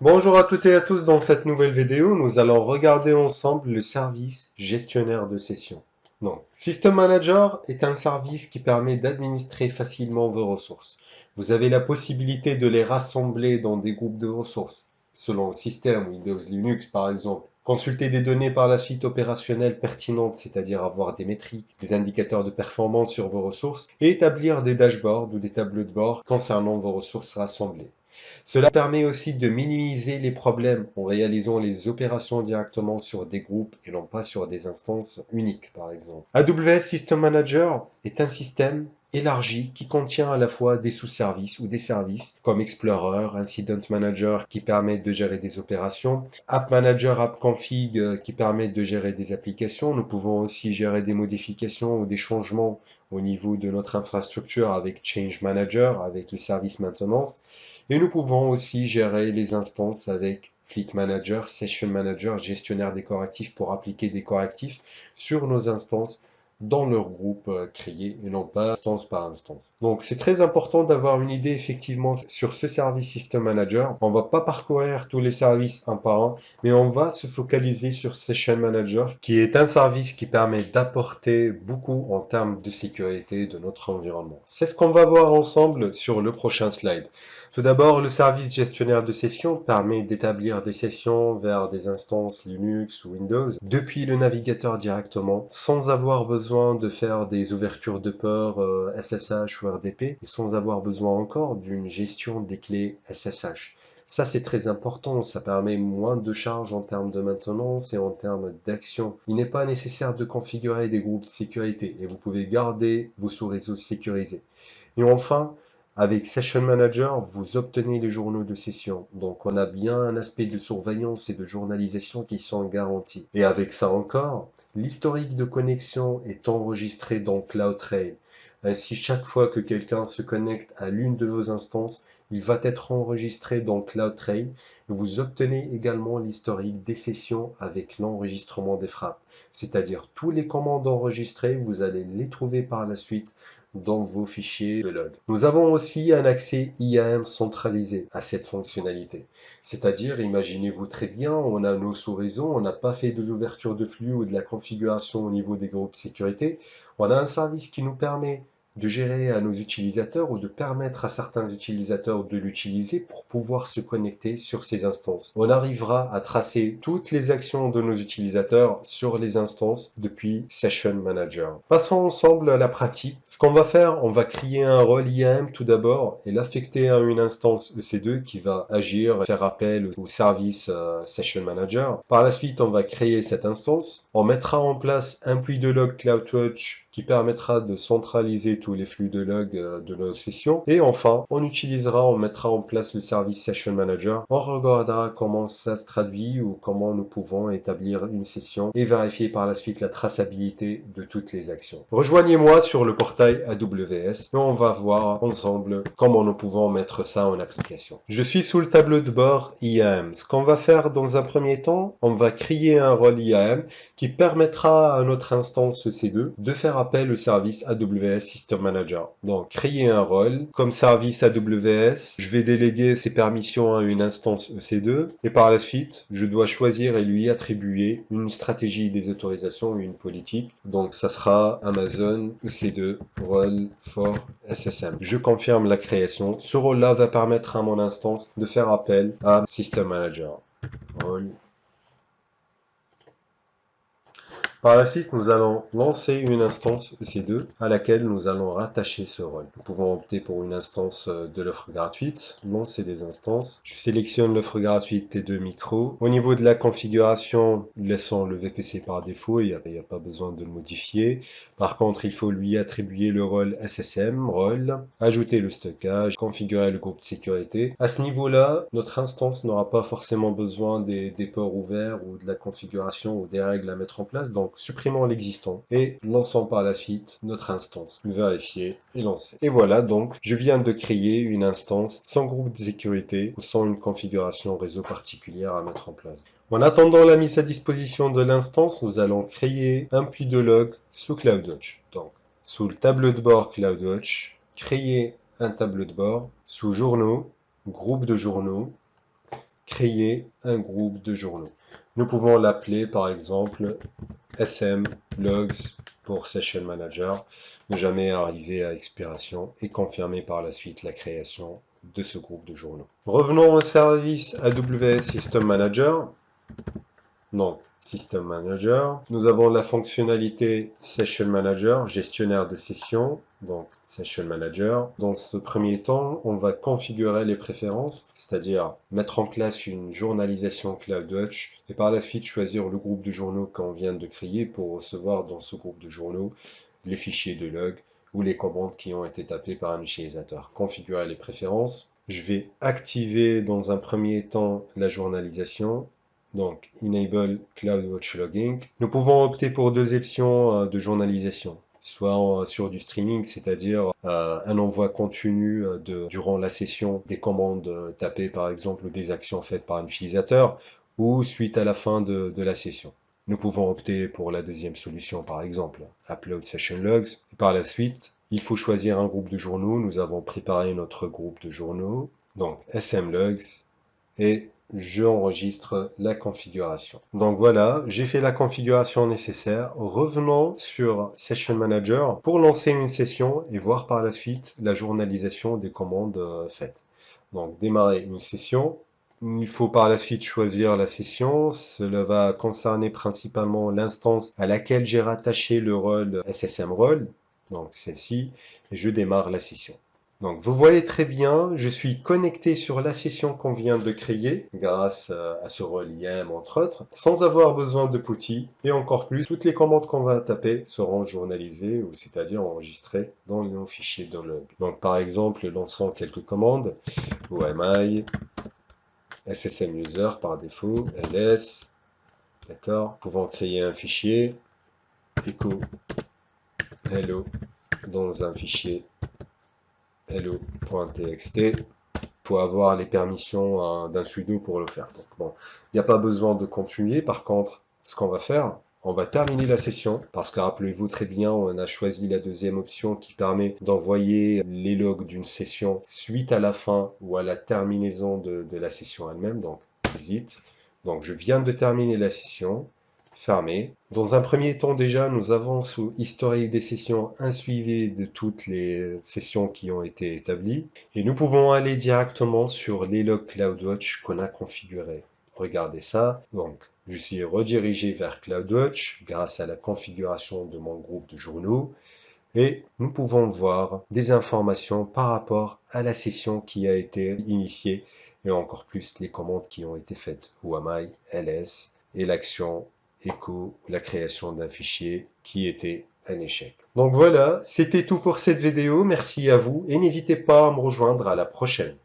Bonjour à toutes et à tous, dans cette nouvelle vidéo, nous allons regarder ensemble le service gestionnaire de session. Donc, System Manager est un service qui permet d'administrer facilement vos ressources. Vous avez la possibilité de les rassembler dans des groupes de ressources, selon le système Windows, Linux par exemple. Consulter des données par la suite opérationnelle pertinentes, c'est-à-dire avoir des métriques, des indicateurs de performance sur vos ressources, et établir des dashboards ou des tableaux de bord concernant vos ressources rassemblées. Cela permet aussi de minimiser les problèmes en réalisant les opérations directement sur des groupes et non pas sur des instances uniques, par exemple. AWS System Manager est un système élargi qui contient à la fois des sous-services ou des services comme Explorer, Incident Manager qui permet de gérer des opérations, App Manager, App Config qui permet de gérer des applications. Nous pouvons aussi gérer des modifications ou des changements au niveau de notre infrastructure avec Change Manager, avec le service maintenance. Et nous pouvons aussi gérer les instances avec Fleet Manager, Session Manager, gestionnaire des correctifs pour appliquer des correctifs sur nos instances dans leur groupe créé et non pas instance par instance. Donc c'est très important d'avoir une idée effectivement sur ce service System Manager. On va pas parcourir tous les services un par un, mais on va se focaliser sur Session Manager qui est un service qui permet d'apporter beaucoup en termes de sécurité de notre environnement. C'est ce qu'on va voir ensemble sur le prochain slide. Tout d'abord, le service gestionnaire de session permet d'établir des sessions vers des instances Linux ou Windows depuis le navigateur directement, sans avoir besoin de faire des ouvertures de port SSH ou RDP, et sans avoir besoin encore d'une gestion des clés SSH. Ça, c'est très important, ça permet moins de charges en termes de maintenance et en termes d'action. Il n'est pas nécessaire de configurer des groupes de sécurité et vous pouvez garder vos sous-réseaux sécurisés. Et enfin, avec Session Manager, vous obtenez les journaux de session. Donc, on a bien un aspect de surveillance et de journalisation qui sont garantis. Et avec ça encore, l'historique de connexion est enregistré dans CloudTrail. Ainsi, chaque fois que quelqu'un se connecte à l'une de vos instances, il va être enregistré dans CloudTrail. Vous obtenez également l'historique des sessions avec l'enregistrement des frappes. C'est-à-dire tous les commandes enregistrées, vous allez les trouver par la suite dans vos fichiers de log. Nous avons aussi un accès IAM centralisé à cette fonctionnalité. C'est-à-dire, imaginez-vous très bien, on a nos sous-réseaux, on n'a pas fait de l'ouverture de flux ou de la configuration au niveau des groupes sécurité. On a un service qui nous permet de gérer à nos utilisateurs ou de permettre à certains utilisateurs de l'utiliser pour pouvoir se connecter sur ces instances. On arrivera à tracer toutes les actions de nos utilisateurs sur les instances depuis Session Manager. Passons ensemble à la pratique. Ce qu'on va faire, on va créer un rôle IAM tout d'abord et l'affecter à une instance EC2 qui va agir, faire appel au service Session Manager. Par la suite, on va créer cette instance. On mettra en place un puits de log CloudWatch qui permettra de centraliser tous les flux de log de nos sessions. Et enfin, on mettra en place le service Session Manager. On regardera comment ça se traduit ou comment nous pouvons établir une session et vérifier par la suite la traçabilité de toutes les actions. Rejoignez-moi sur le portail AWS et on va voir ensemble comment nous pouvons mettre ça en application. Je suis sous le tableau de bord IAM. Ce qu'on va faire dans un premier temps, on va créer un rôle IAM qui permettra à notre instance EC2 de faire appel au service AWS System Manager. Donc, créer un rôle comme service AWS. Je vais déléguer ces permissions à une instance EC2 et par la suite, je dois choisir et lui attribuer une stratégie des autorisations ou une politique. Donc, ça sera Amazon EC2 rôle for SSM. Je confirme la création. Ce rôle-là va permettre à mon instance de faire appel à System Manager. Rôle. Par la suite, nous allons lancer une instance EC2 à laquelle nous allons rattacher ce rôle. Nous pouvons opter pour une instance de l'offre gratuite, lancer des instances. Je sélectionne l'offre gratuite T2 Micro. Au niveau de la configuration, laissons le VPC par défaut, il n'y a pas besoin de le modifier. Par contre, il faut lui attribuer le rôle SSM, rôle, ajouter le stockage, configurer le groupe de sécurité. À ce niveau-là, notre instance n'aura pas forcément besoin des ports ouverts ou de la configuration ou des règles à mettre en place. Donc, supprimons l'existant et lançons par la suite notre instance. Vérifier et lancer. Et voilà, donc, je viens de créer une instance sans groupe de sécurité ou sans une configuration réseau particulière à mettre en place. En attendant la mise à disposition de l'instance, nous allons créer un puits de log sous CloudWatch. Donc, sous le tableau de bord CloudWatch, créer un tableau de bord sous journaux, groupe de journaux, créer un groupe de journaux. Nous pouvons l'appeler par exemple SM Logs pour Session Manager, ne jamais arriver à expiration et confirmer par la suite la création de ce groupe de journaux. Revenons au service AWS System Manager. Donc, System Manager. Nous avons la fonctionnalité Session Manager, gestionnaire de session. Donc, Session Manager. Dans ce premier temps, on va configurer les préférences, c'est-à-dire mettre en place une journalisation CloudWatch et par la suite choisir le groupe de journaux qu'on vient de créer pour recevoir dans ce groupe de journaux les fichiers de log ou les commandes qui ont été tapées par un utilisateur. Configurer les préférences. Je vais activer dans un premier temps la journalisation. Donc, Enable CloudWatch Logging. Nous pouvons opter pour deux options de journalisation. Soit sur du streaming, c'est-à-dire un envoi continu durant la session des commandes tapées par exemple ou des actions faites par un utilisateur, ou suite à la fin de la session. Nous pouvons opter pour la deuxième solution par exemple, Upload Session Logs. Et par la suite, il faut choisir un groupe de journaux. Nous avons préparé notre groupe de journaux, donc SM Logs, et j'enregistre la configuration. Donc voilà, j'ai fait la configuration nécessaire. Revenons sur Session Manager pour lancer une session et voir par la suite la journalisation des commandes faites. Donc démarrer une session. Il faut par la suite choisir la session. Cela va concerner principalement l'instance à laquelle j'ai rattaché le rôle SSM Role, donc celle-ci, et je démarre la session. Donc vous voyez très bien, je suis connecté sur la session qu'on vient de créer grâce à ce rôle IAM entre autres, sans avoir besoin de PuTTY et encore plus, toutes les commandes qu'on va taper seront journalisées, ou c'est-à-dire enregistrées dans nos fichiers de log. Donc par exemple, lançons quelques commandes, OMI, SSM User par défaut, ls, d'accord, pouvons créer un fichier, echo hello dans un fichier hello.txt. Il faut avoir les permissions d'un sudo pour le faire. Donc bon, il n'y a pas besoin de continuer. Par contre, ce qu'on va faire, on va terminer la session parce que rappelez-vous très bien, on a choisi la deuxième option qui permet d'envoyer les logs d'une session suite à la fin ou à la terminaison de la session elle-même. Donc, exit. Donc, je viens de terminer la session. Fermé. Dans un premier temps déjà, nous avons sous historique des sessions un suivi de toutes les sessions qui ont été établies et nous pouvons aller directement sur les logs CloudWatch qu'on a configurés. Regardez ça. Donc, je suis redirigé vers CloudWatch grâce à la configuration de mon groupe de journaux et nous pouvons voir des informations par rapport à la session qui a été initiée et encore plus les commandes qui ont été faites, OMI, ls et l'action echo, la création d'un fichier qui était un échec. Donc voilà, c'était tout pour cette vidéo. Merci à vous et n'hésitez pas à me rejoindre à la prochaine.